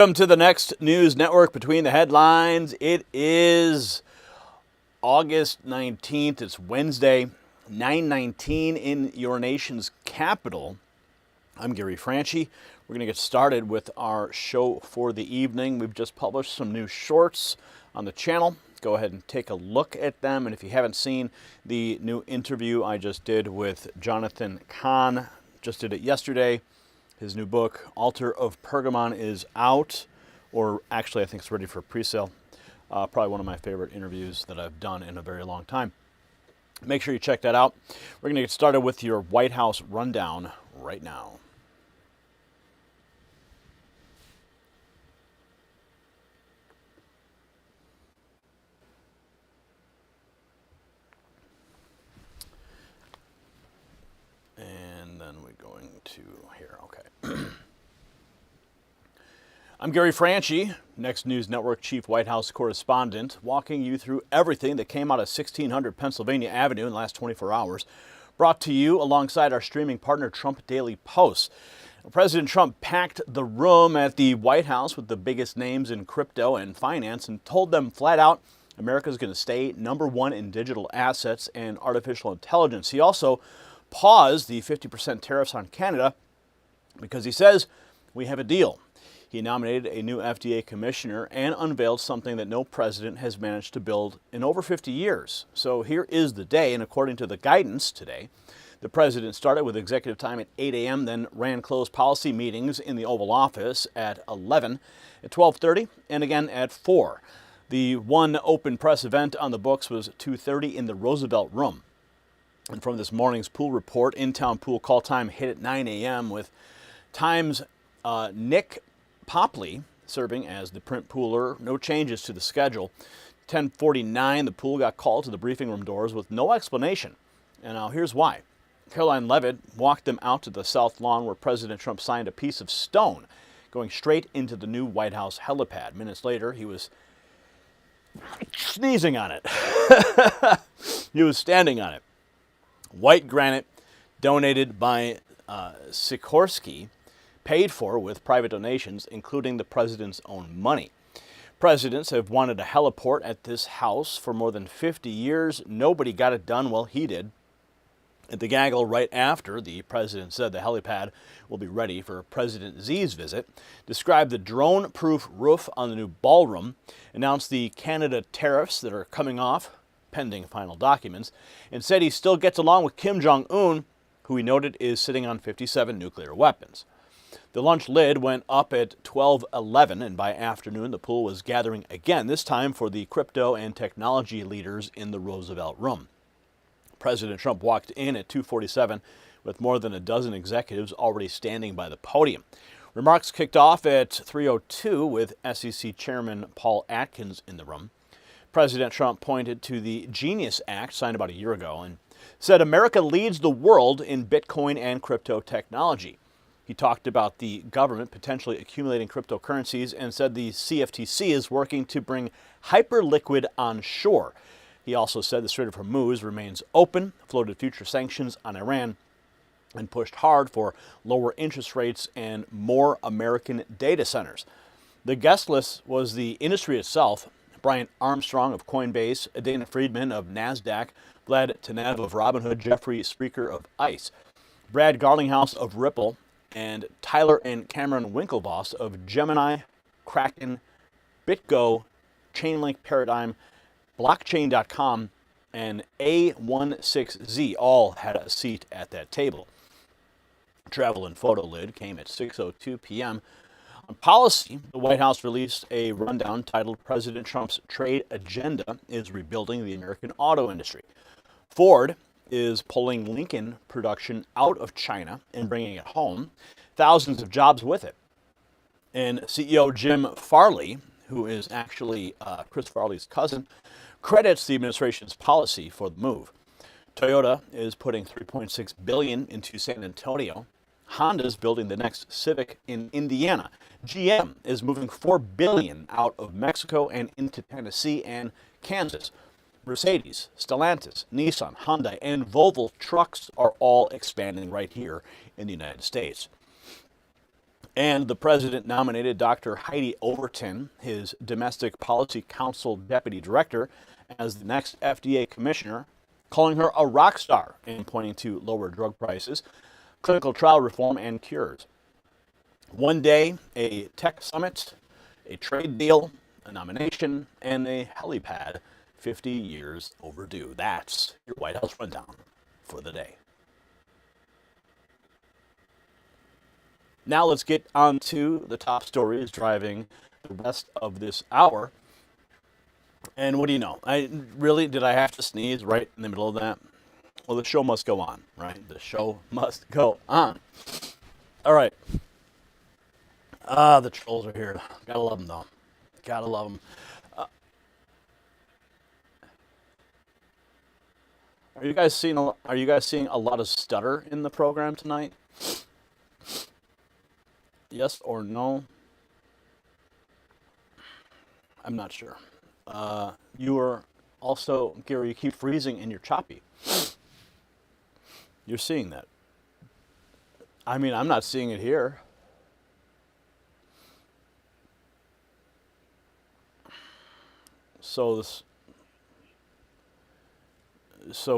Welcome to the next news network between the headlines. It is August 19th. It's Wednesday, 9:19 in your nation's capital. I'm Gary Franchi. We're going to get started with our show for the evening. We've just published some new shorts on the channel. Go ahead and take a look at them. And if you haven't seen the new interview I just did with Jonathan Cahn, just did it yesterday. His new book, Altar of Pergamon, is out, or actually I think it's ready for pre-sale. Probably one of my favorite interviews that I've done in a very long time. Make sure you check that out. We're going to get started with your White House rundown right now. And then we're going to here, okay. I'm Gary Franchi, Next News Network Chief White House Correspondent, walking you through everything that came out of 1600 Pennsylvania Avenue in the last 24 hours, brought to you alongside our streaming partner Trump Daily Post. President Trump packed the room at the White House with the biggest names in crypto and finance and told them flat out America's going to stay #1 in digital assets and artificial intelligence. He also paused the 50% tariffs on Canada because he says we have a deal. He nominated a new FDA commissioner and unveiled something that no president has managed to build in over 50 years. So here is the day, and according to the guidance today, the president started with executive time at 8 a.m., then ran closed policy meetings in the Oval Office at 11, at 12:30, and again at 4. The one open press event on the books was 2:30 in the Roosevelt Room. And from this morning's pool report, in-town pool call time hit at 9 a.m. with Times' Nick Popley serving as the print pooler. No changes to the schedule. 10:49, the pool got called to the briefing room doors with no explanation. And now here's why. Caroline Leavitt walked them out to the South Lawn where President Trump signed a piece of stone, going straight into the new White House helipad. Minutes later, he was sneezing on it. He was standing on it. White granite donated by Sikorsky, paid for with private donations, including the president's own money. Presidents have wanted a heliport at this house for more than 50 years. Nobody got it done. Well, he did. At the gaggle right after, the president said the helipad will be ready for President Xi's visit, described the drone-proof roof on the new ballroom, announced the Canada tariffs that are coming off, pending final documents, and said he still gets along with Kim Jong-un, who he noted is sitting on 57 nuclear weapons. The lunch lid went up at 12:11, and by afternoon the pool was gathering again, this time for the crypto and technology leaders in the Roosevelt Room. President Trump walked in at 2:47 with more than a dozen executives already standing by the podium. Remarks kicked off at 3:02 with SEC Chairman Paul Atkins in the room. President Trump pointed to the Genius Act signed about a year ago and said America leads the world in Bitcoin and crypto technology. He talked about the government potentially accumulating cryptocurrencies and said the CFTC is working to bring hyperliquid onshore. He also said the Strait of Hormuz remains open, floated future sanctions on Iran, and pushed hard for lower interest rates and more American data centers. The guest list was the industry itself. Brian Armstrong of Coinbase, Dana Friedman of NASDAQ, Vlad Tenev of Robinhood, Jeffrey Sprecher of ICE, Brad Garlinghouse of Ripple, and Tyler and Cameron Winklevoss of Gemini, Kraken, BitGo, Chainlink Paradigm, Blockchain.com, and A16Z all had a seat at that table. Travel and Photo Lid came at 6:02 p.m. On policy, the White House released a rundown titled President Trump's Trade Agenda is Rebuilding the American Auto Industry. Ford is pulling Lincoln production out of China and bringing it home, thousands of jobs with it. And CEO Jim Farley, who is actually Chris Farley's cousin, credits the administration's policy for the move. Toyota is putting $3.6 billion into San Antonio. Honda's building the next Civic in Indiana. GM is moving $4 billion out of Mexico and into Tennessee and Kansas. Mercedes, Stellantis, Nissan, Hyundai, and Volvo trucks are all expanding right here in the United States. And the president nominated Dr. Heidi Overton, his Domestic Policy Council deputy director, as the next FDA commissioner, calling her a rock star and pointing to lower drug prices, clinical trial reform, and cures. One day, a tech summit, a trade deal, a nomination, and a helipad 50 years overdue. That's your White House rundown for the day. Now let's get on to the top stories driving the rest of this hour. And what do you know? Did I have to sneeze right in the middle of that? Well, the show must go on, right? The show must go on. All right. The trolls are here. Gotta love them, though. Gotta love them. Are you guys seeing a lot of stutter in the program tonight? Yes or no? I'm not sure. You are also, Gary, you keep freezing and you're choppy. You're seeing that. I mean, I'm not seeing it here. So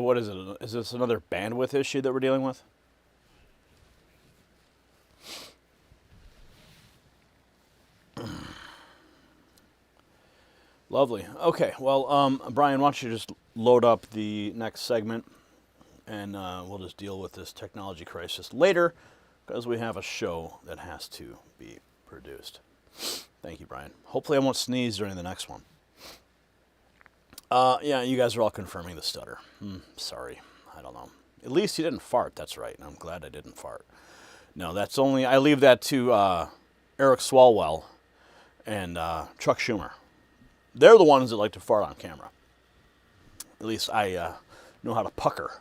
what is it? Is this another bandwidth issue that we're dealing with? Lovely. Okay, well, Brian, why don't you just load up the next segment, and we'll just deal with this technology crisis later, because we have a show that has to be produced. Thank you, Brian. Hopefully I won't sneeze during the next one. Yeah, you guys are all confirming the stutter. Sorry, I don't know. At least you didn't fart, that's right. I'm glad I didn't fart. No, that's only, I leave that to Eric Swalwell and Chuck Schumer. They're the ones that like to fart on camera. At least I know how to pucker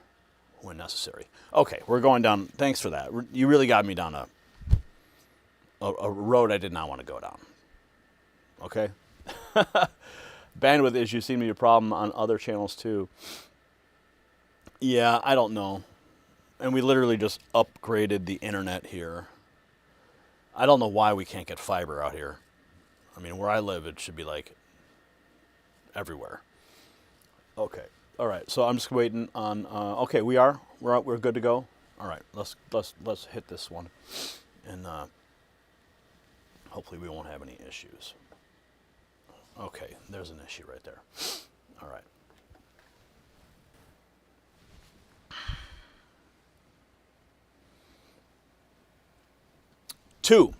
when necessary. Okay, we're going down. Thanks for that. You really got me down a road I did not want to go down. Okay? Bandwidth issues seem to be a problem on other channels too. Yeah, I don't know. And we literally just upgraded the internet here. I don't know why we can't get fiber out here. I mean, where I live, it should be like everywhere. Okay. All right. So I'm just waiting on. Okay, we're good to go. All right. Let's hit this one, and hopefully we won't have any issues. Okay. There's an issue right there. All right. Two.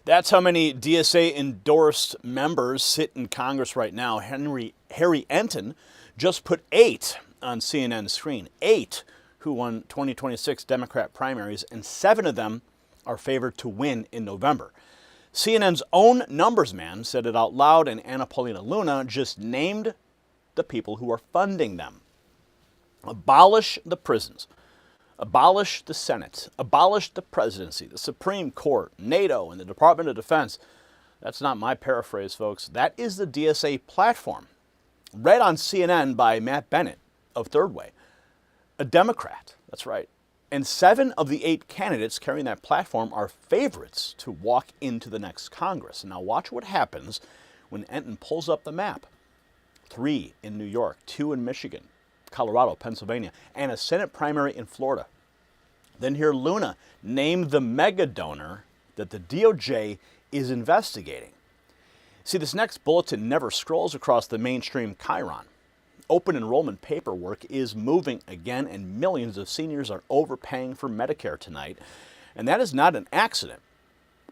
That's how many DSA-endorsed members sit in Congress right now. Harry Enten just put 8 on CNN's screen. 8 who won 2026 Democrat primaries, and 7 of them are favored to win in November. CNN's own numbers man said it out loud, and Anna Paulina Luna just named the people who are funding them. Abolish the prisons. Abolish the Senate, abolish the presidency, the Supreme Court, NATO, and the Department of Defense. That's not my paraphrase, folks. That is the DSA platform, read on CNN by Matt Bennett of Third Way, a Democrat. That's right. And 7 of the 8 candidates carrying that platform are favorites to walk into the next Congress. And now watch what happens when Enten pulls up the map. 3 in New York, 2 in Michigan, Colorado, Pennsylvania, and a Senate primary in Florida. Then hear Luna name the mega donor that the DOJ is investigating. See, this next bulletin never scrolls across the mainstream chyron. Open enrollment paperwork is moving again, and millions of seniors are overpaying for Medicare tonight. And that is not an accident,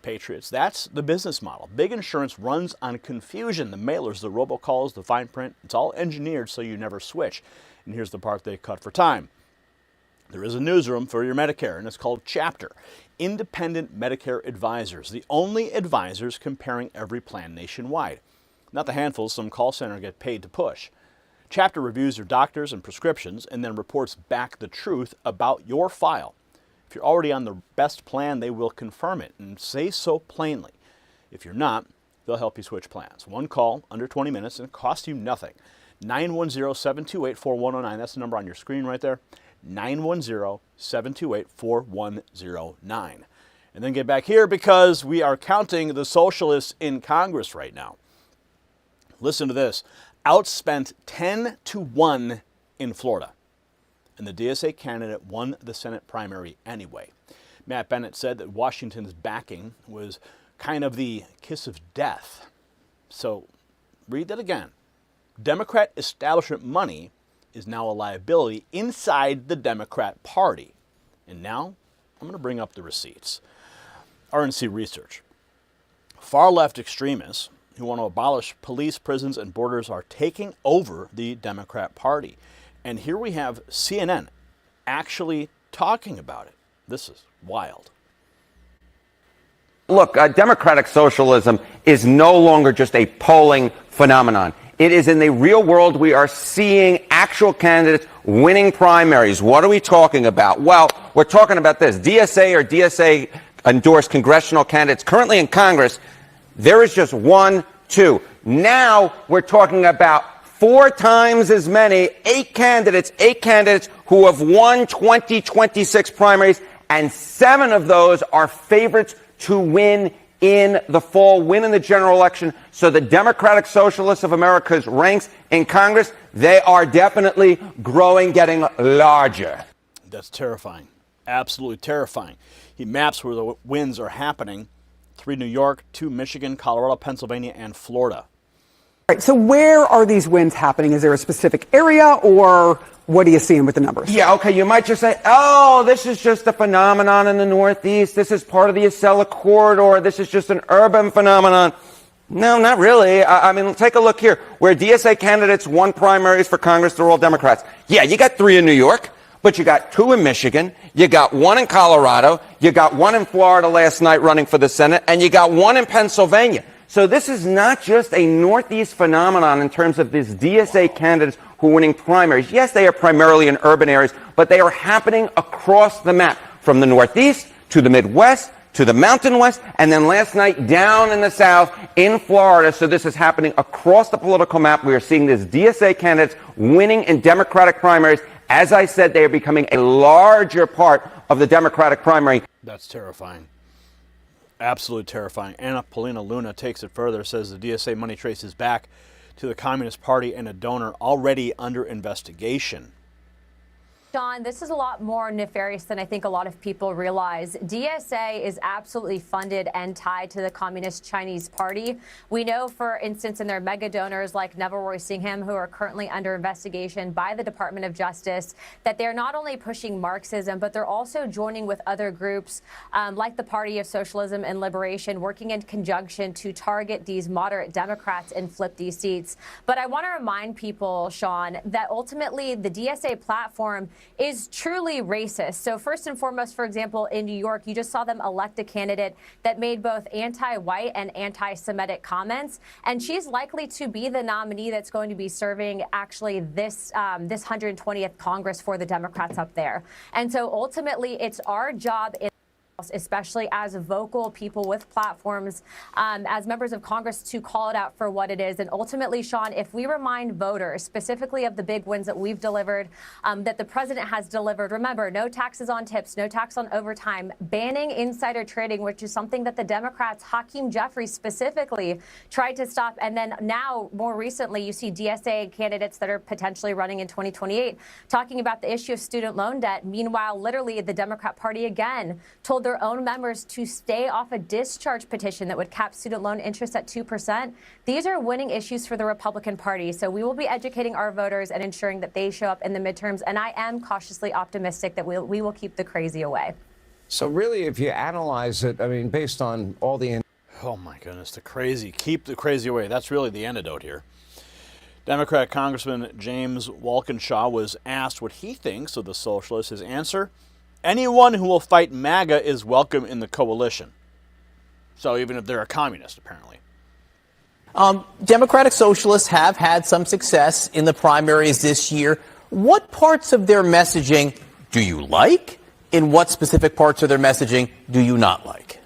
Patriots. That's the business model. Big insurance runs on confusion. The mailers, the robocalls, the fine print, it's all engineered so you never switch. And here's the part they cut for time. There is a newsroom for your Medicare, and it's called Chapter. Independent Medicare advisors, the only advisors comparing every plan nationwide. Not the handfuls some call center get paid to push. Chapter reviews your doctors and prescriptions and then reports back the truth about your file. If you're already on the best plan, they will confirm it and say so plainly. If you're not, they'll help you switch plans. One call, under 20 minutes, and it costs you nothing. 910-728-4109. That's the number on your screen right there. 910-728-4109. and then get back here because we are counting the socialists in Congress right now. Listen to this. Outspent 10-1 in Florida. And the DSA candidate won the Senate primary anyway. Matt Bennett said that Washington's backing was kind of the kiss of death. So read that again. Democrat establishment money is now a liability inside the Democrat Party. And now I'm going to bring up the receipts. RNC research. Far left extremists who want to abolish police, prisons, and borders are taking over the Democrat Party. And here we have CNN actually talking about it. This is wild. Look, democratic socialism is no longer just a polling phenomenon. It is in the real world. We are seeing actual candidates winning primaries. What are we talking about? Well, we're talking about this. DSA or DSA-endorsed congressional candidates currently in Congress, there is just 1, 2. Now we're talking about 4 times as many, 8 candidates who have won 2026 primaries, and 7 of those are favorites to win in the fall, win in the general election. So the Democratic Socialists of America's ranks in Congress, they are definitely growing, getting larger. That's terrifying. Absolutely terrifying. He maps where the wins are happening. 3 New York, 2 Michigan, Colorado, Pennsylvania, and Florida. All right, so where are these wins happening? Is there a specific area, or what are you seeing with the numbers? Yeah, okay, you might just say, oh, this is just a phenomenon in the Northeast. This is part of the Acela corridor. This is just an urban phenomenon. No, not really. I mean, take a look here. Where DSA candidates won primaries for Congress, they're all Democrats. Yeah, you got 3 in New York, but you got 2 in Michigan. You got 1 in Colorado. You got 1 in Florida last night running for the Senate, and you got 1 in Pennsylvania. So this is not just a Northeast phenomenon in terms of these DSA candidates who are winning primaries. Yes, they are primarily in urban areas, but they are happening across the map, from the Northeast to the Midwest to the Mountain West, and then last night down in the South in Florida. So this is happening across the political map. We are seeing these DSA candidates winning in Democratic primaries. As I said, they are becoming a larger part of the Democratic primary. That's terrifying. Absolutely terrifying. Anna Paulina Luna takes it further, says the DSA money traces back to the Communist Party and a donor already under investigation. John, this is a lot more nefarious than I think a lot of people realize. DSA is absolutely funded and tied to the Communist Chinese Party. We know, for instance, in their mega donors like Neville Roy Singham, who are currently under investigation by the Department of Justice, that they're not only pushing Marxism, but they're also joining with other groups like the Party of Socialism and Liberation, working in conjunction to target these moderate Democrats and flip these seats. But I want to remind people, Sean, that ultimately the DSA platform is truly racist. So first and foremost, for example, in New York, you just saw them elect a candidate that made both anti-white and anti-Semitic comments. And she's likely to be the nominee that's going to be serving actually this 120th Congress for the Democrats up there. And so ultimately, it's our job, especially as vocal people with platforms, as members of Congress, to call it out for what it is. And ultimately, Sean, if we remind voters specifically of the big wins that we've delivered, that the president has delivered, remember, no taxes on tips, no tax on overtime, banning insider trading, which is something that the Democrats, Hakeem Jeffries specifically, tried to stop. And then now, more recently, you see DSA candidates that are potentially running in 2028 talking about the issue of student loan debt. Meanwhile, literally, the Democrat Party again told their own members to stay off a discharge petition that would cap student loan interest at 2%. These are winning issues for the Republican Party. So we will be educating our voters and ensuring that they show up in the midterms. And I am cautiously optimistic that we will keep the crazy away. So really, if you analyze it, I mean, based on all the... Oh my goodness, the crazy. Keep the crazy away. That's really the antidote here. Democrat Congressman James Walkinshaw was asked what he thinks of the socialists. His answer: anyone who will fight MAGA is welcome in the coalition. So even if they're a communist, apparently. Democratic Socialists have had some success in the primaries this year. What parts of their messaging do you like? In what specific parts of their messaging do you not like?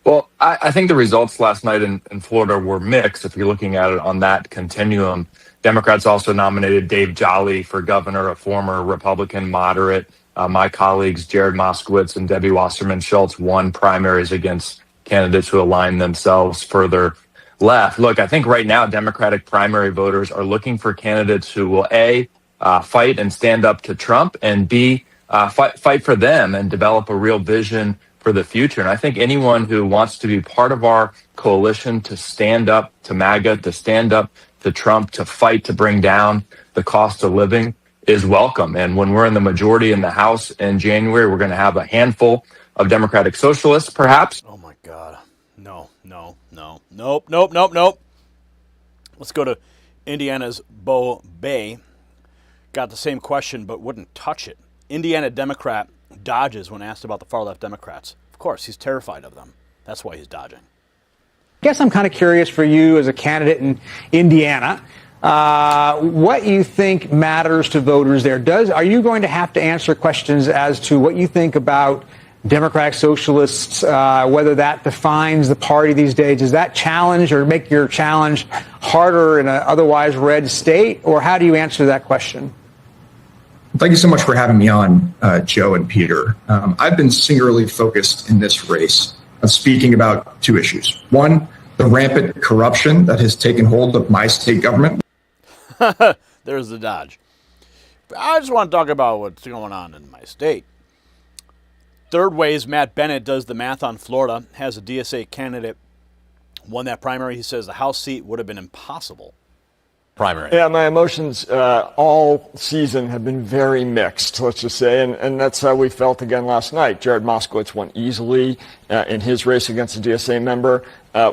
Well, I think the results last night in Florida were mixed, if you're looking at it on that continuum. Democrats also nominated Dave Jolly for governor, a former Republican moderate. my colleagues, Jared Moskowitz and Debbie Wasserman Schultz, won primaries against candidates who align themselves further left. Look, I think right now Democratic primary voters are looking for candidates who will A, fight and stand up to Trump, and B, fight for them and develop a real vision for the future. And I think anyone who wants to be part of our coalition to stand up to MAGA, to stand up to Trump, to fight to bring down the cost of living is welcome. And when we're in the majority in the House in January, we're going to have a handful of Democratic Socialists, perhaps. Oh, my God. No. Nope. Let's go to Indiana's Bo Bay. Got the same question, but wouldn't touch it. Indiana Democrat dodges when asked about the far-left Democrats. Of course, he's terrified of them. That's why he's dodging. I guess I'm kind of curious for you as a candidate in Indiana, what you think matters to voters there. Are you going to have to answer questions as to what you think about Democratic Socialists, whether that defines the party these days? Does that challenge or make your challenge harder in an otherwise red state? Or how do you answer that question? Thank you so much for having me on, Joe and Peter. I've been singularly focused in this race of speaking about two issues. One, the rampant corruption that has taken hold of my state government. There's the dodge. I just want to talk about what's going on in my state. Third Way's Matt Bennett does the math on Florida, has a DSA candidate, won that primary. He says the House seat would have been impossible. Primary. Yeah, my emotions all season have been very mixed, let's just say, and that's how we felt again last night. Jared Moskowitz won easily in his race against a DSA member,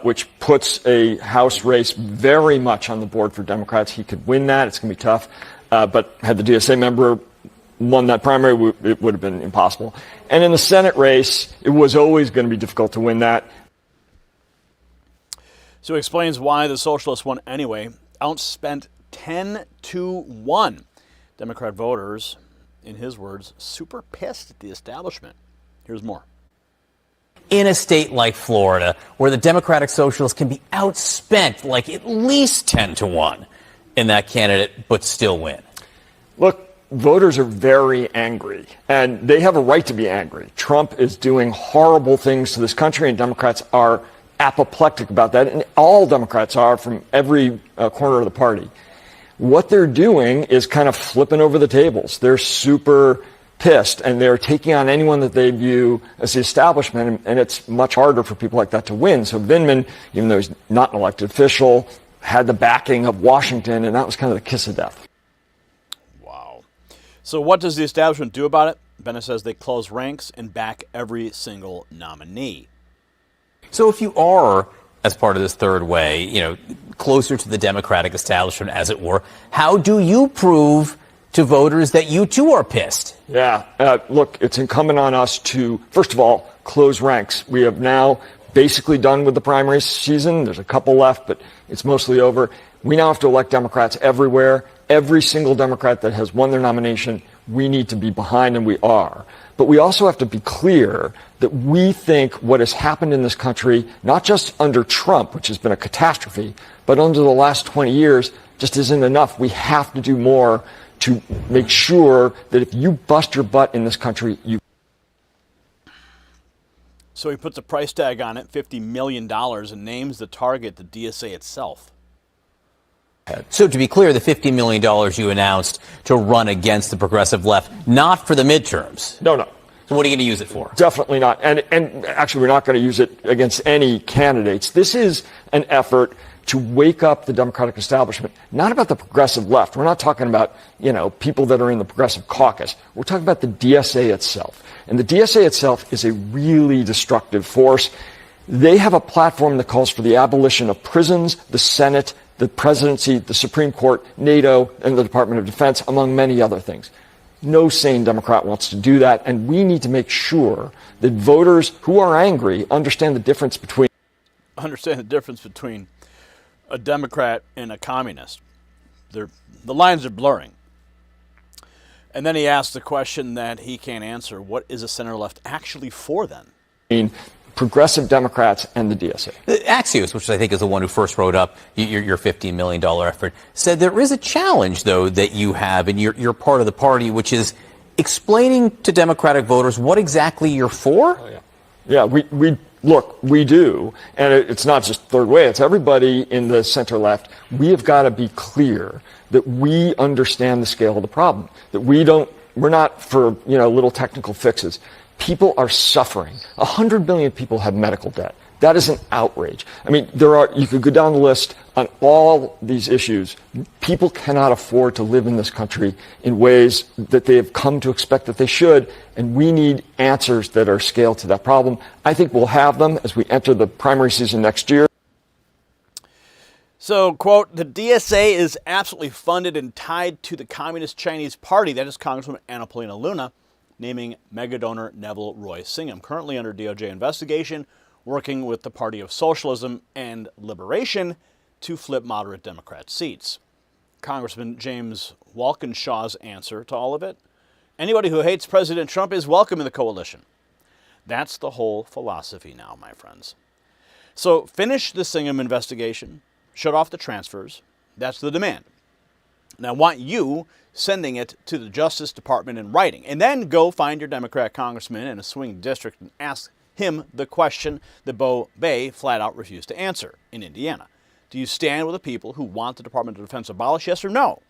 which puts a House race very much on the board for Democrats. He could win that. It's going to be tough. But had the DSA member won that primary, it would have been impossible. And in the Senate race, it was always going to be difficult to win that. So he explains why the Socialists won anyway. Outspent 10-1. Democrat voters, in his words, super pissed at the establishment. Here's more. In a state like Florida, where the Democratic Socialists can be outspent like at least 10-1 in that candidate, but still win. Look, voters are very angry, and they have a right to be angry. Trump is doing horrible things to this country, and Democrats are apoplectic about that, and all Democrats are from every corner of the party. What they're doing is kind of flipping over the tables. They're super pissed, and they're taking on anyone that they view as the establishment, and it's much harder for people like that to win. So Vindman, even though he's not an elected official, had the backing of Washington, and that was kind of the kiss of death. Wow. So what does the establishment do about it? Bennett says they close ranks and back every single nominee. So if you are, as part of this third way, closer to the Democratic establishment, as it were, how do you prove to voters that you too are pissed? Yeah, look, it's incumbent on us to, first of all, close ranks. We have now basically done with the primary season. There's a couple left, but it's mostly over. We now have to elect Democrats everywhere. Every single Democrat that has won their nomination, we need to be behind, and we are. But we also have to be clear that we think what has happened in this country, not just under Trump, which has been a catastrophe, but under the last 20 years, just isn't enough. We have to do more to make sure that if you bust your butt in this country, you... So he puts a price tag on it, $50 million, and names the target, the DSA itself. So to be clear, the $50 million you announced to run against the progressive left, not for the midterms. No. So what are you going to use it for? Definitely not. And actually, we're not going to use it against any candidates. This is an effort to wake up the Democratic establishment, not about the progressive left. We're not talking about, people that are in the progressive caucus. We're talking about the DSA itself. And the DSA itself is a really destructive force. They have a platform that calls for the abolition of prisons, the Senate, the presidency, the Supreme Court, NATO, and the Department of Defense, among many other things. No sane Democrat wants to do that, and we need to make sure that voters who are angry understand the difference between a Democrat and a communist. The lines are blurring. And then he asks the question that he can't answer. What is a center-left actually for, then? Progressive Democrats and the DSA. Axios, which I think is the one who first wrote up your $15 million effort, said there is a challenge, though, that you have, and you're part of the party, which is explaining to Democratic voters what exactly you're for? Oh, yeah. Yeah, we do. And it's not just Third Way, it's everybody in the center left. We have got to be clear that we understand the scale of the problem, that we're not for, little technical fixes. People are suffering. 100 million people have medical debt. That is an outrage. I mean, you could go down the list on all these issues. People cannot afford to live in this country in ways that they have come to expect that they should, and we need answers that are scaled to that problem. I think we'll have them as we enter the primary season next year. So, quote, the DSA is absolutely funded and tied to the Communist Chinese Party. That is Congresswoman Anna Paulina Luna naming mega donor Neville Roy Singham, currently under DOJ investigation, working with the Party of Socialism and Liberation to flip moderate Democrat seats. Congressman James Walkinshaw's answer to all of it? Anybody who hates President Trump is welcome in the coalition. That's the whole philosophy now, my friends. So finish the Singham investigation, shut off the transfers. That's the demand. And I want you sending it to the Justice Department in writing, and then go find your Democrat congressman in a swing district and ask him the question that Bo Bay flat out refused to answer in Indiana. Do you stand with the people who want the Department of Defense abolished, yes or no?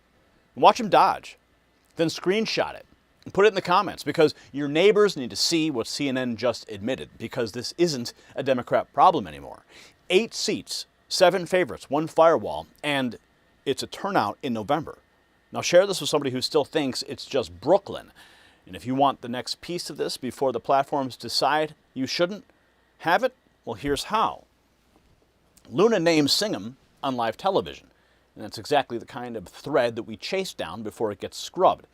And watch him dodge. Then screenshot it and put it in the comments, because your neighbors need to see what CNN just admitted, because this isn't a Democrat problem anymore. 8 seats, 7 favorites, 1 firewall, and it's a turnout in November. Now share this with somebody who still thinks it's just Brooklyn. And if you want the next piece of this before the platforms decide you shouldn't have it, well, here's how. Luna names Singham on live television, and that's exactly the kind of thread that we chase down before it gets scrubbed.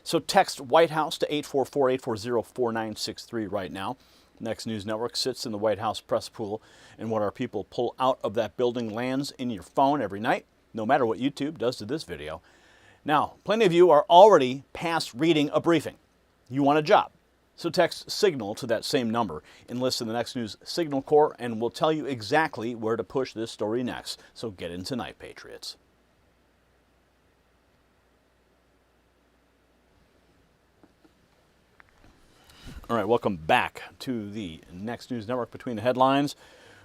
So text White House to 844-840-4963 right now. Next News Network sits in the White House press pool, and what our people pull out of that building lands in your phone every night, no matter what YouTube does to this video. Now, plenty of you are already past reading a briefing. You want a job. So text Signal to that same number. Enlist in the Next News Signal Corps, and we'll tell you exactly where to push this story next. So get in tonight, Patriots. All right, welcome back to the Next News Network Between the Headlines.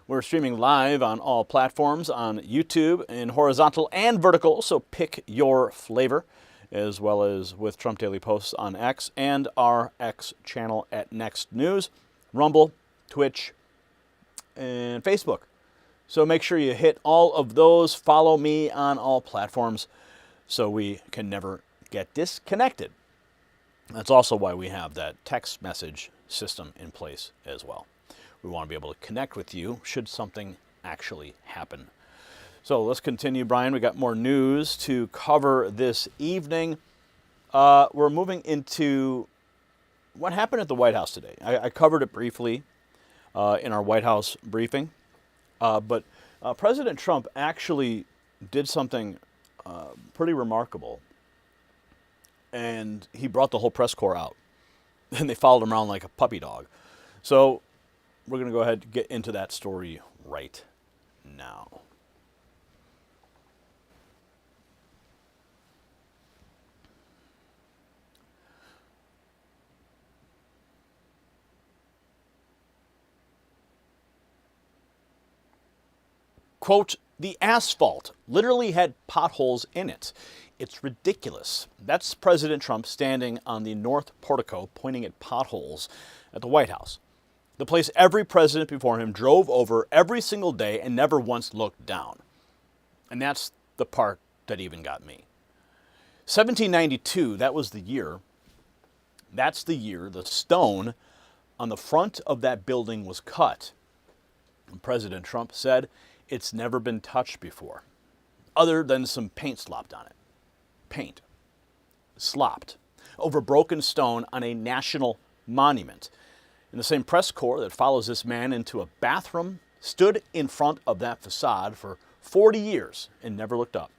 We're streaming live on all platforms on YouTube in horizontal and vertical, so pick your flavor, as well as with Trump Daily Posts on X and our X channel at Next News, Rumble, Twitch, and Facebook. So make sure you hit all of those. Follow me on all platforms so we can never get disconnected. That's also why we have that text message system in place as well. We want to be able to connect with you should something actually happen. So let's continue, Brian. We got more news to cover this evening. We're moving into what happened at the White House today. I covered it briefly in our White House briefing, but President Trump actually did something pretty remarkable, and he brought the whole press corps out, and they followed him around like a puppy dog. So we're going to go ahead and get into that story right now. Quote, the asphalt literally had potholes in it. It's ridiculous. That's President Trump standing on the north portico pointing at potholes at the White House, the place every president before him drove over every single day and never once looked down. And that's the part that even got me. 1792, that was the year. That's the year the stone on the front of that building was cut. And President Trump said it's never been touched before, other than some paint slopped on it. Paint. Slopped. Over broken stone on a national monument. And the same press corps that follows this man into a bathroom stood in front of that facade for 40 years and never looked up.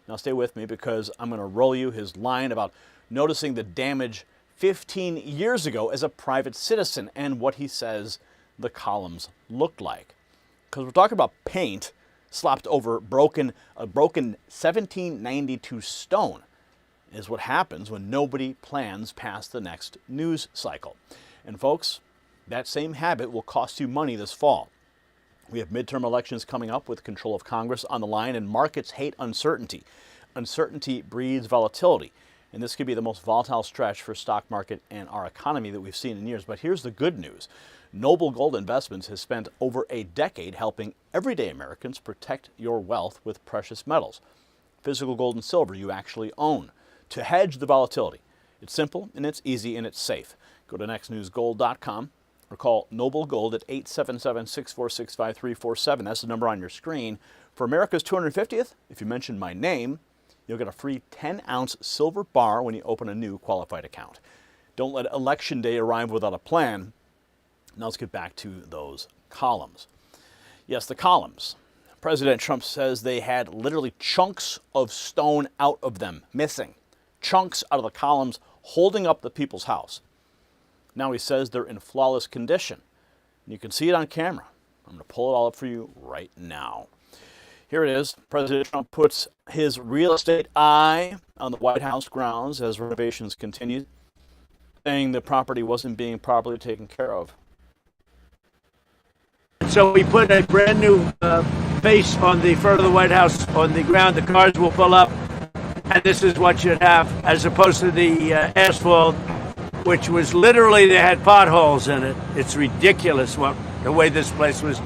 Now stay with me, because I'm going to roll you his line about noticing the damage 15 years ago as a private citizen and what he says the columns looked like. Because we're talking about paint slopped over a broken 1792 stone. is what happens when nobody plans past the next news cycle. And folks, that same habit will cost you money this fall. We have midterm elections coming up with control of Congress on the line, and markets hate uncertainty. Uncertainty breeds volatility, and this could be the most volatile stretch for stock market and our economy that we've seen in years. But here's the good news. Noble Gold Investments has spent over a decade helping everyday Americans protect your wealth with precious metals, physical gold and silver you actually own, to hedge the volatility. It's simple, and it's easy, and it's safe. Go to nextnewsgold.com or call Noble Gold at 877-646-5347. That's the number on your screen. For America's 250th, if you mention my name, you'll get a free 10-ounce silver bar when you open a new qualified account. Don't let Election Day arrive without a plan. Now let's get back to those columns. Yes, the columns. President Trump says they had literally chunks of stone out of them, missing. Chunks out of the columns holding up the people's house. Now he says they're in flawless condition. And you can see it on camera. I'm going to pull it all up for you right now. Here it is. President Trump puts his real estate eye on the White House grounds as renovations continued, saying the property wasn't being properly taken care of. So we put a brand new face on the front of the White House on the ground. The cars will pull up, and this is what you'd have, as opposed to the asphalt, which was literally, they had potholes in it. It's ridiculous the way this place was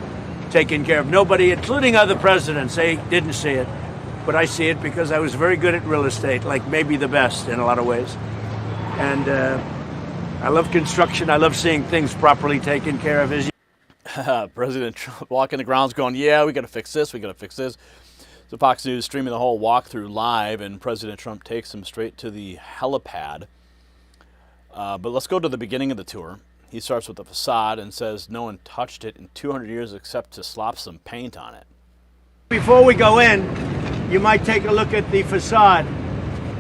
taken care of. Nobody, including other presidents, they didn't see it. But I see it because I was very good at real estate, like maybe the best in a lot of ways. And I love construction. I love seeing things properly taken care of. President Trump walking the grounds going, yeah, we got to fix this, we got to fix this. So Fox News streaming the whole walkthrough live, and President Trump takes him straight to the helipad. But let's go to the beginning of the tour. He starts with the facade and says no one touched it in 200 years except to slop some paint on it. Before we go in, you might take a look at the facade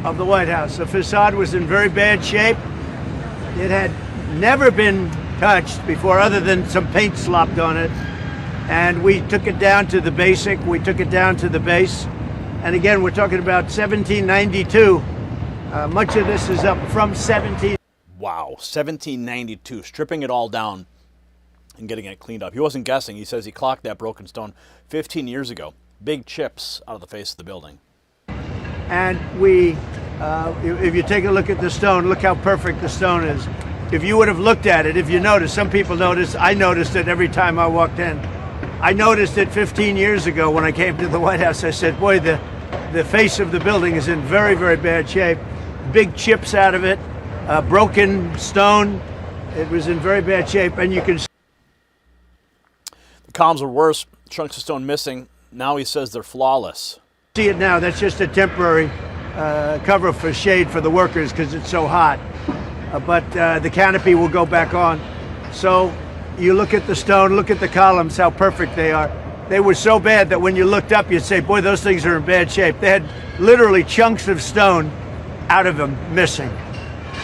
of the White House. The facade was in very bad shape. It had never been touched before other than some paint slopped on it. And we took it down to the basic. We took it down to the base. And again, we're talking about 1792. Much of this is up from 17. Wow, 1792, stripping it all down and getting it cleaned up. He wasn't guessing. He says he clocked that broken stone 15 years ago. Big chips out of the face of the building. And we, if you take a look at the stone, look how perfect the stone is. If you would have looked at it, if you noticed, some people noticed, I noticed it every time I walked in. I noticed it 15 years ago when I came to the White House. I said, boy, the face of the building is in very, very bad shape. Big chips out of it, broken stone. It was in very bad shape, and you can see. The columns are worse, chunks of stone missing. Now he says they're flawless. See it now, that's just a temporary cover for shade for the workers because it's so hot. But the canopy will go back on. So you look at the stone, look at the columns, how perfect they are. They were so bad that when you looked up, you'd say, boy, those things are in bad shape. They had literally chunks of stone out of them missing.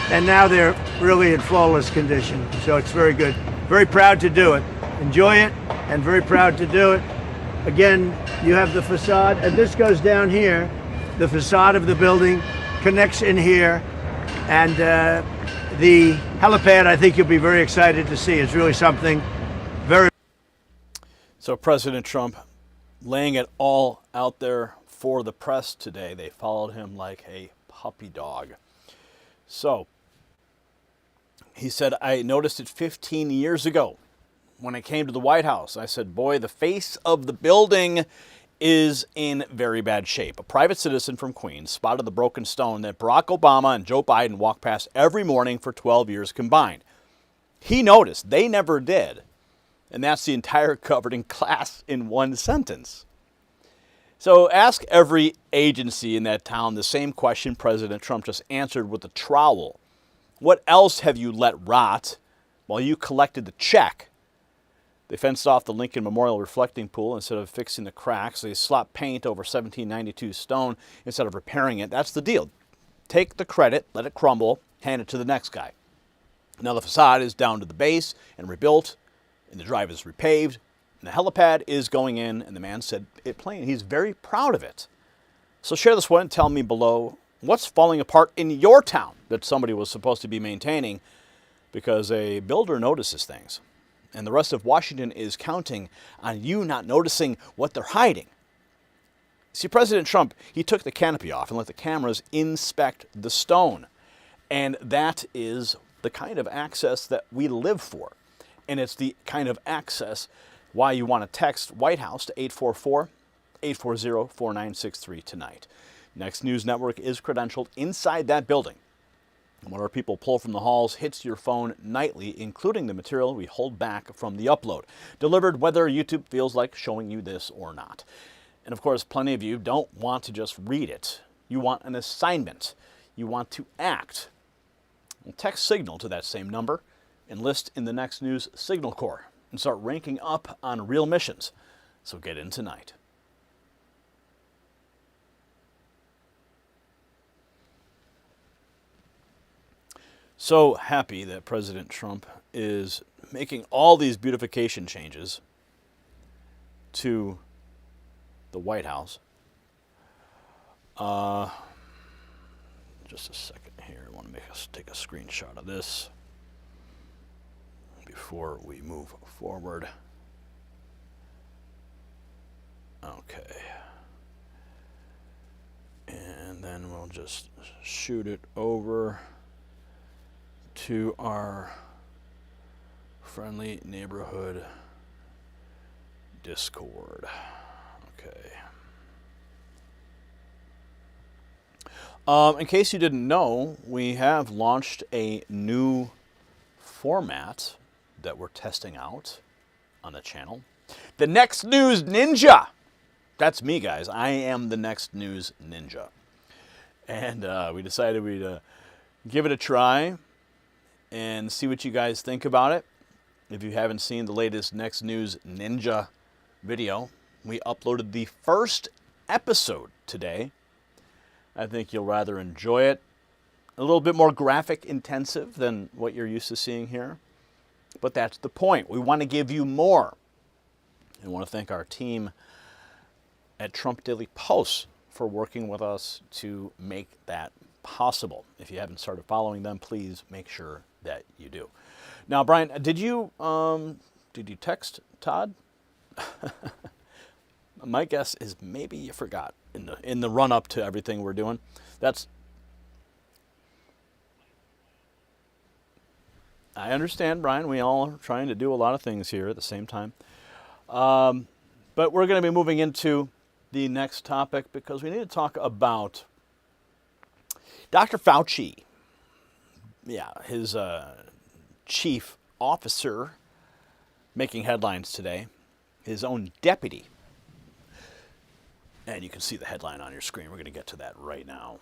And now they're really in flawless condition. So it's very good. Very proud to do it. Enjoy it, and very proud to do it. Again, you have the facade, and this goes down here. The facade of the building connects in here. And the helipad, I think you'll be very excited to see. It's really something very. So President Trump laying it all out there for the press today. They followed him like a puppy dog. So he said, I noticed it 15 years ago when I came to the White House. I said, boy, the face of the building is in very bad shape. A private citizen from Queens spotted the broken stone that Barack Obama and Joe Biden walked past every morning for 12 years combined. He noticed. They never did. And that's the entire covered in class in one sentence. So ask every agency in that town the same question President Trump just answered with a trowel. What else have you let rot while you collected the check? They fenced off the Lincoln Memorial reflecting pool instead of fixing the cracks. They slapped paint over 1792 stone instead of repairing it. That's the deal. Take the credit, let it crumble, hand it to the next guy. Now the facade is down to the base and rebuilt, and the drive is repaved, and the helipad is going in, and the man said it plain. He's very proud of it. So share this one and tell me below What's falling apart in your town that somebody was supposed to be maintaining because a builder notices things? And the rest of Washington is counting on you not noticing what they're hiding. See, President Trump, he took the canopy off and let the cameras inspect the stone. And that is the kind of access that we live for. And it's the kind of access why you want to text White House to 844-840-4963 tonight. Next News Network is credentialed inside that building. And what our people pull from the halls hits your phone nightly, including the material we hold back from the upload, delivered whether YouTube feels like showing you this or not. And of course, plenty of you don't want to just read it. You want an assignment. You want to act. Well, text Signal to that same number, enlist in the Next News Signal Corps, and start ranking up on real missions. So get in tonight. So happy that President Trump is making all these beautification changes to the White House. Just a second here. I want to take a screenshot of this before we move forward. Okay. And then we'll just shoot it over to our friendly neighborhood Discord. Okay. In case you didn't know, we have launched a new format that we're testing out on the channel. The Next News Ninja. That's me, guys. I am the Next News Ninja. And we decided we'd give it a try and see what you guys think about it. If you haven't seen the latest Next News Ninja video, we uploaded the first episode today. I think you'll rather enjoy it. A little bit more graphic intensive than what you're used to seeing here. But that's the point. We want to give you more. And I want to thank our team at Trump Daily Post for working with us to make that possible. If you haven't started following them, please make sure that you do. Now, Brian, did you text Todd? My guess is maybe you forgot in the run up to everything we're doing. I understand, Brian. We all are trying to do a lot of things here at the same time. But we're going to be moving into the next topic because we need to talk about Dr. Fauci. Yeah, his chief officer making headlines today, his own deputy. And you can see the headline on your screen. We're going to get to that right now.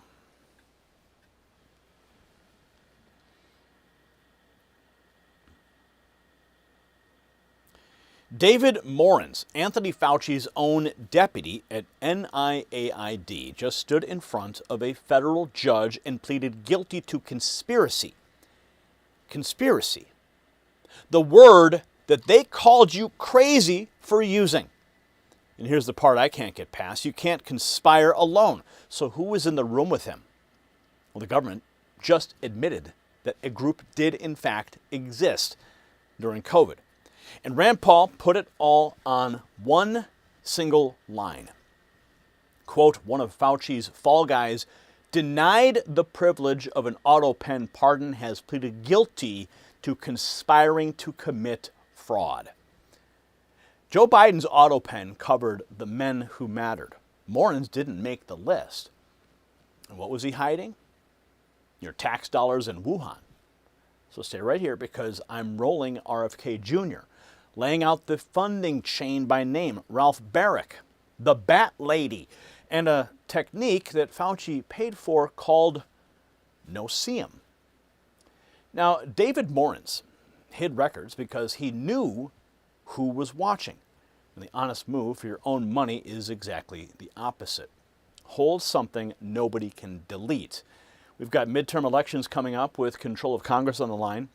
David Morans, Anthony Fauci's own deputy at NIAID, just stood in front of a federal judge and pleaded guilty to conspiracy. Conspiracy. The word that they called you crazy for using. And here's the part I can't get past. You can't conspire alone. So who was in the room with him? Well, the government just admitted that a group did in fact exist during COVID. And Rand Paul put it all on one single line. Quote, one of Fauci's fall guys denied the privilege of an auto pen pardon, has pleaded guilty to conspiring to commit fraud. Joe Biden's auto pen covered the men who mattered. Morans didn't make the list. And what was he hiding? Your tax dollars in Wuhan. So stay right here because I'm rolling RFK Jr., laying out the funding chain by name, Ralph Barrick, the Bat Lady, and a technique that Fauci paid for called no-see-em. Now, David Morans hid records because he knew who was watching. And the honest move for your own money is exactly the opposite. Hold something nobody can delete. We've got midterm elections coming up with control of Congress on the line,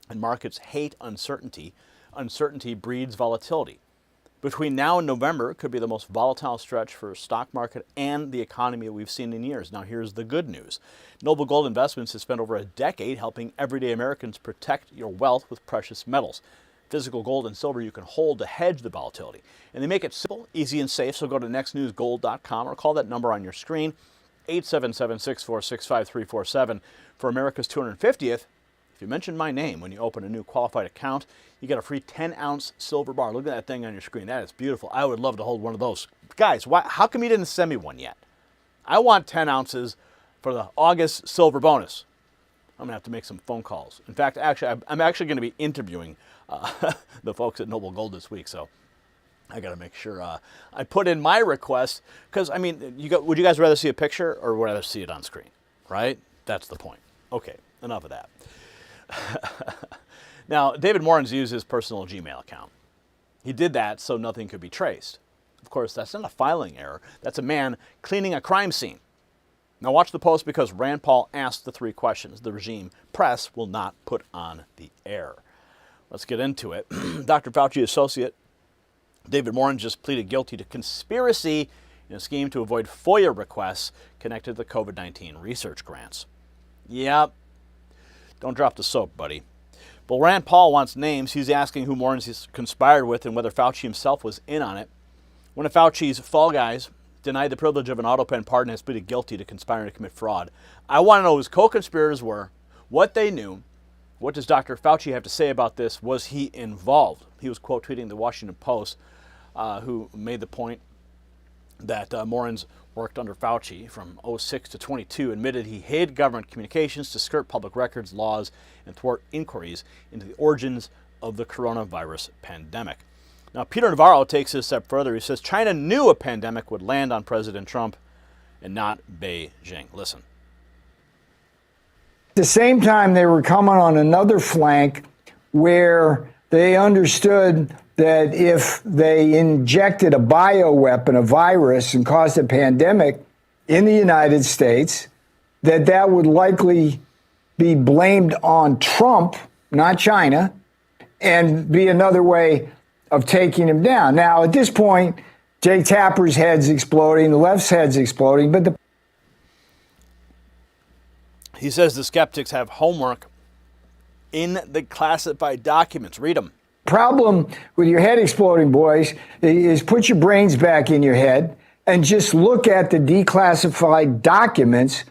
and markets hate uncertainty. Uncertainty breeds volatility. Between now and November, it could be the most volatile stretch for the stock market and the economy we've seen in years. Now, here's the good news. Noble Gold Investments has spent over a decade helping everyday Americans protect your wealth with precious metals. Physical gold and silver you can hold to hedge the volatility. And they make it simple, easy, and safe, so go to nextnewsgold.com or call that number on your screen, 877-646-5347. For America's 250th, if you mention my name when you open a new qualified account, you get a free 10-ounce silver bar. Look at that thing on your screen. That is beautiful. I would love to hold one of those. Guys, how come you didn't send me one yet? I want 10 ounces for the August silver bonus. I'm going to have to make some phone calls. In fact, actually, I'm actually going to be interviewing the folks at Noble Gold this week, so I got to make sure I put in my request, because, I mean, would you guys rather see a picture or would you rather see it on screen, right? That's the point. Okay, enough of that. Now, David Morin's used his personal Gmail account. He did that so nothing could be traced. Of course, that's not a filing error. That's a man cleaning a crime scene. Now watch the post, because Rand Paul asked the 3 questions the regime press will not put on the air. Let's get into it. Dr. Fauci associate David Morin just pleaded guilty to conspiracy in a scheme to avoid FOIA requests connected to the COVID-19 research grants. Yep. Don't drop the soap, buddy. But Rand Paul wants names. He's asking who Morin he's conspired with and whether Fauci himself was in on it. One of Fauci's fall guys denied the privilege of an auto pen pardon, has pleaded guilty to conspiring to commit fraud. I want to know who his co-conspirators were, what they knew. What does Dr. Fauci have to say about this? Was he involved? He was quote tweeting the Washington Post, who made the point that Morin's worked under Fauci from 06 to 22, admitted he hid government communications to skirt public records laws and thwart inquiries into the origins of the coronavirus pandemic. Now, Peter Navarro takes it a step further. He says China knew a pandemic would land on President Trump and not Beijing. Listen. At the same time, they were coming on another flank where they understood that if they injected a bioweapon, a virus, and caused a pandemic in the United States, that would likely be blamed on Trump, not China, and be another way of taking him down. Now, at this point, Jay Tapper's head's exploding, the left's head's exploding, but he says the skeptics have homework in the classified documents. Read them. Problem with your head exploding, boys, is put your brains back in your head and just look at the declassified documents,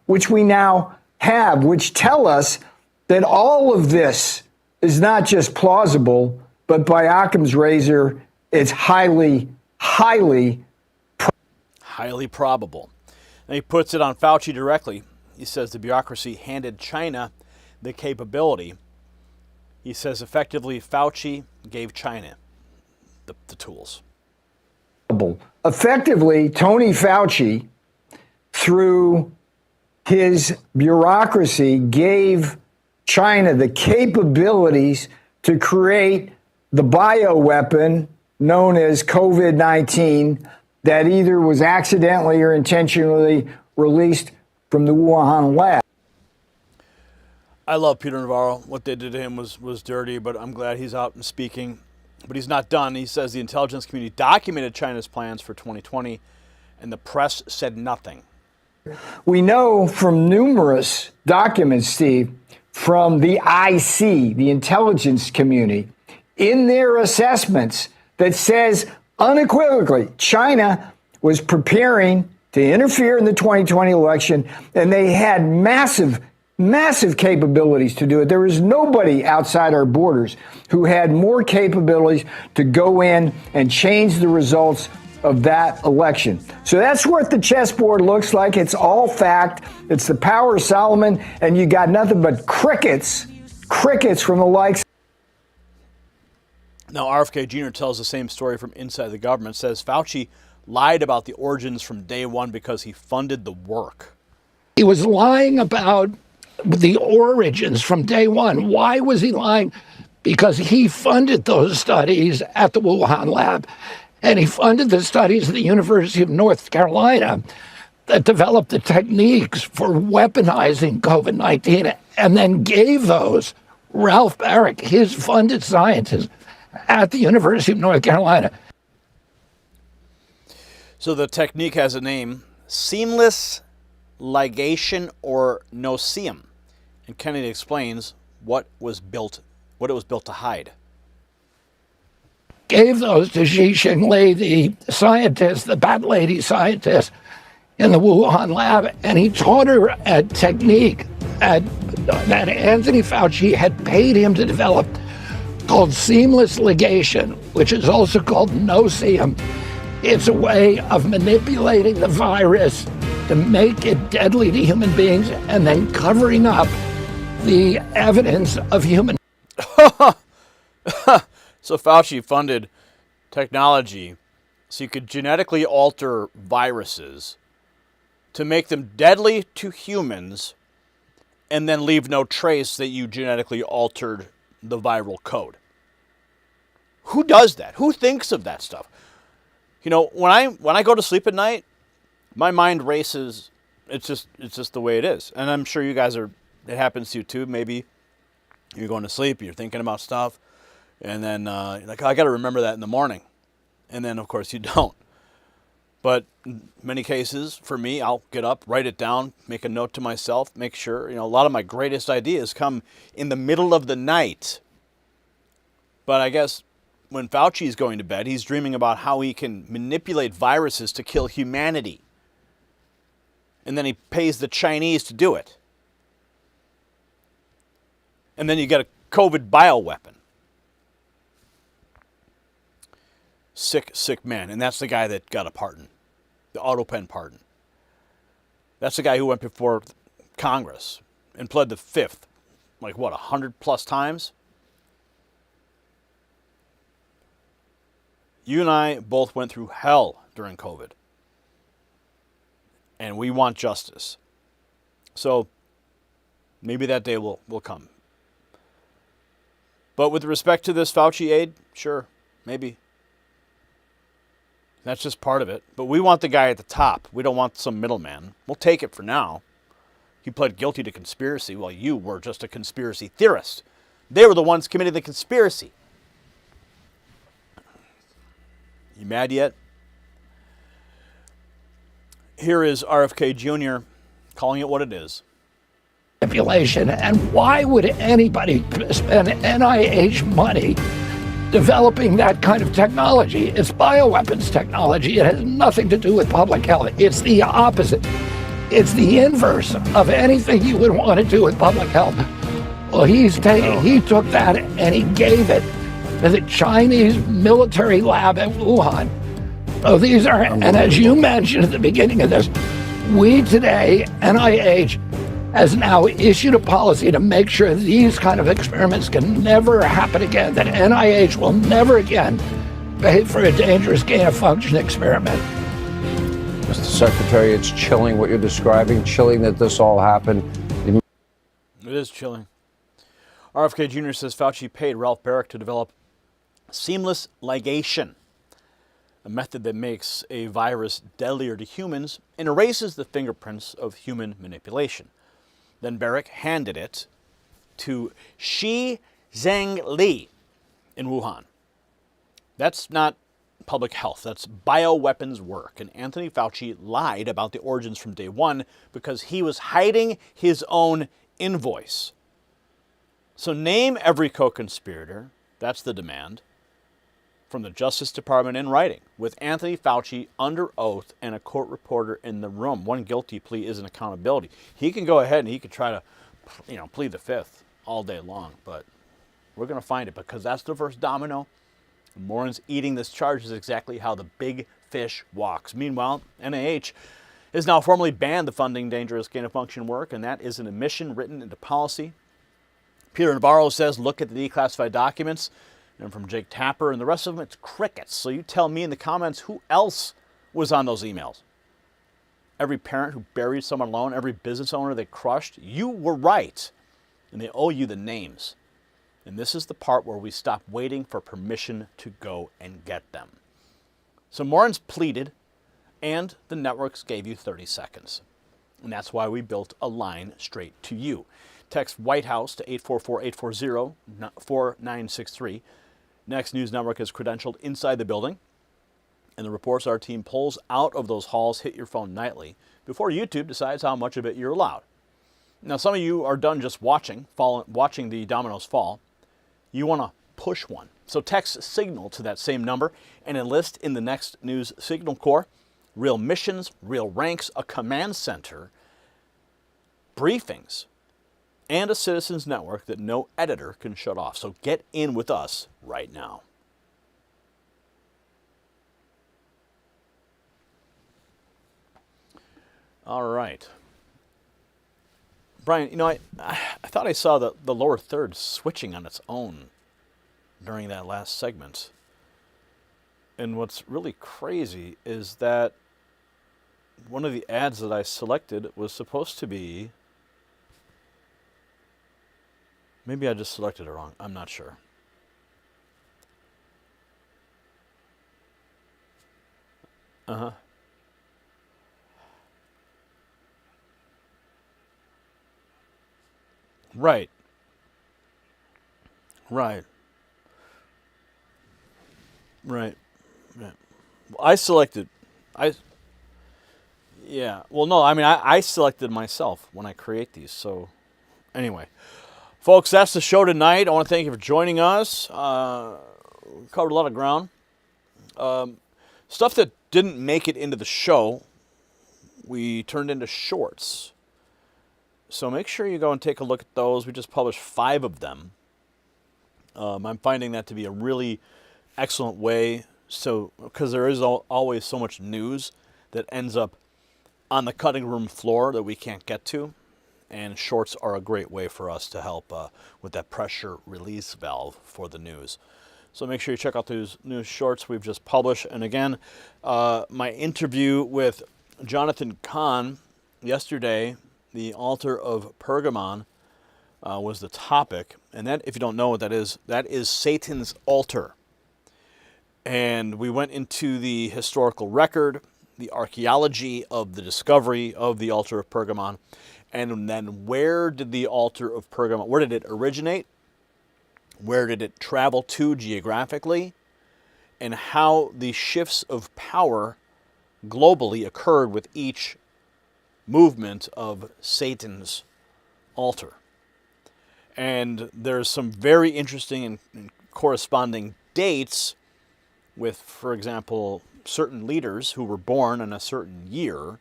which we now have, which tell us that all of this is not just plausible, but by Occam's razor, it's highly probable. And he puts it on Fauci directly. He says the bureaucracy handed China the capability. He says effectively Fauci gave China the tools. Effectively, Tony Fauci, through his bureaucracy, gave China the capabilities to create the bioweapon known as COVID-19 that either was accidentally or intentionally released from the Wuhan lab. I love Peter Navarro. What they did to him was dirty, but I'm glad he's out and speaking. But he's not done. He says the intelligence community documented China's plans for 2020, and the press said nothing. We know from numerous documents, Steve, from the IC, the intelligence community, in their assessments that says unequivocally China was preparing to interfere in the 2020 election, and they had massive capabilities to do it. There was nobody outside our borders who had more capabilities to go in and change the results of that election. So that's what the chessboard looks like. It's all fact. It's the power of Solomon, and you got nothing but crickets from the likes. Now, RFK Jr. tells the same story from inside the government, says Fauci lied about the origins from day one because he funded the work. He was lying about the origins from day one. Why was he lying? Because he funded those studies at the Wuhan lab, and he funded the studies at the University of North Carolina that developed the techniques for weaponizing COVID-19, and then gave those, Ralph Barrick, his funded scientist at the University of North Carolina. So the technique has a name, seamless ligation or no-seam. And Kennedy explains what it was built to hide. Gave those to Xi Jinping, the scientist, the bat lady scientist in the Wuhan lab, and he taught her a technique that Anthony Fauci had paid him to develop called seamless ligation, which is also called no-seam. It's a way of manipulating the virus to make it deadly to human beings and then covering up the evidence of human. So Fauci funded technology so you could genetically alter viruses to make them deadly to humans and then leave no trace that you genetically altered the viral code. Who does that? Who thinks of that stuff? You know, when I go to sleep at night, my mind races. It's just the way it is. And I'm sure you guys it happens to you too. Maybe you're going to sleep, you're thinking about stuff, and then you're like, oh, I got to remember that in the morning. And then, of course, you don't. But in many cases, for me, I'll get up, write it down, make a note to myself, make sure. You know, a lot of my greatest ideas come in the middle of the night. But I guess when Fauci is going to bed, he's dreaming about how he can manipulate viruses to kill humanity. And then he pays the Chinese to do it. And then you get a COVID bioweapon. Sick man. And that's the guy that got a pardon. The auto pen pardon. That's the guy who went before Congress and pled the fifth. Like what, 100+ times? You and I both went through hell during COVID. And we want justice. So maybe that day will come. But with respect to this Fauci aide, sure, maybe. That's just part of it. But we want the guy at the top. We don't want some middleman. We'll take it for now. He pled guilty to conspiracy while you were just a conspiracy theorist. They were the ones committing the conspiracy. You mad yet? Here is RFK Jr. calling it what it is. Manipulation. And why would anybody spend NIH money developing that kind of technology? It's bioweapons technology. It has nothing to do with public health. It's the opposite. It's the inverse of anything you would want to do with public health. Well, he took that and he gave it to the Chinese military lab at Wuhan. So these are, and as you mentioned at the beginning of this, we today, NIH, has now issued a policy to make sure these kind of experiments can never happen again, that NIH will never again pay for a dangerous gain-of-function experiment. Mr. Secretary, it's chilling what you're describing, chilling that this all happened. It is chilling. RFK Jr. says Fauci paid Ralph Barrick to develop seamless ligation, a method that makes a virus deadlier to humans and erases the fingerprints of human manipulation. Then Barrick handed it to Shi Zhengli in Wuhan. That's not public health. That's bioweapons work. And Anthony Fauci lied about the origins from day one because he was hiding his own invoice. So name every co-conspirator. That's the demand. From the Justice Department in writing, with Anthony Fauci under oath and a court reporter in the room. One guilty plea isn't accountability. He can go ahead and he could try to, plead the fifth all day long, but we're going to find it because that's the first domino. Morin's eating this charge is exactly how the big fish walks. Meanwhile, NIH has now formally banned the funding dangerous gain-of-function work, and that is an admission written into policy. Peter Navarro says, look at the declassified documents. And from Jake Tapper and the rest of them, it's crickets. So you tell me in the comments who else was on those emails. Every parent who buried someone alone, every business owner they crushed, you were right. And they owe you the names. And this is the part where we stop waiting for permission to go and get them. So Morin's pleaded, and the networks gave you 30 seconds. And that's why we built a line straight to you. Text White House to 844-840-4963. Next News Network is credentialed inside the building. And the reports our team pulls out of those halls hit your phone nightly before YouTube decides how much of it you're allowed. Now, some of you are done just watching the dominoes fall. You want to push one. So text signal to that same number and enlist in the next news signal corps. Real missions, real ranks, a command center, briefings, and a citizens network that no editor can shut off. So get in with us right now. All right. Brian, you know, I thought I saw the lower third switching on its own during that last segment. And what's really crazy is that one of the ads that I selected was supposed to be... Maybe I just selected it wrong. I'm not sure. Uh-huh. Right. Right. Right. Yeah. I selected... Yeah. Well, no, I mean, I selected myself when I create these. So, anyway. Folks, that's the show tonight. I want to thank you for joining us. We covered a lot of ground. Stuff that didn't make it into the show, we turned into shorts. So make sure you go and take a look at those. We just published 5 of them. I'm finding that to be a really excellent way. So, because there is always so much news that ends up on the cutting room floor that we can't get to. And shorts are a great way for us to help with that pressure release valve for the news. So make sure you check out those news shorts we've just published. And again, my interview with Jonathan Cahn yesterday, the altar of Pergamon, was the topic. And that, if you don't know what that is Satan's altar. And we went into the historical record, the archaeology of the discovery of the altar of Pergamon, and then where did the altar of Pergamon, where did it originate? Where did it travel to geographically? And how the shifts of power globally occurred with each movement of Satan's altar. And there's some very interesting and corresponding dates with, for example, certain leaders who were born in a certain year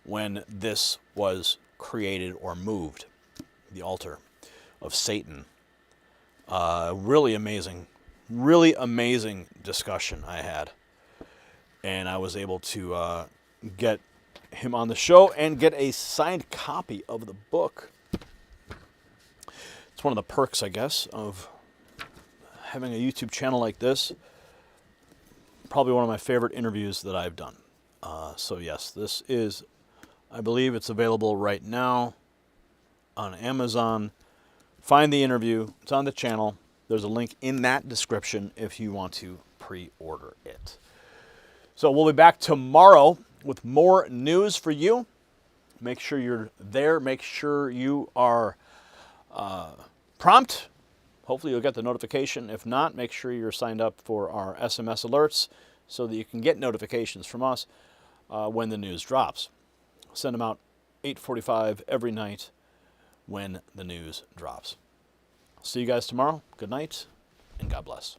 when this was created or moved, the altar of Satan. Really amazing discussion I had. And I was able to get him on the show and get a signed copy of the book. It's one of the perks, I guess, of having a YouTube channel like this. Probably one of my favorite interviews that I've done. So yes, this is, I believe it's available right now on Amazon. Find the interview. It's on the channel. There's a link in that description if you want to pre-order it. So we'll be back tomorrow with more news for you. Make sure you're there. Make sure you are prompt. Hopefully you'll get the notification. If not, make sure you're signed up for our SMS alerts so that you can get notifications from us when the news drops. Send them out 8:45 every night when the news drops. See you guys tomorrow. Good night, and God bless.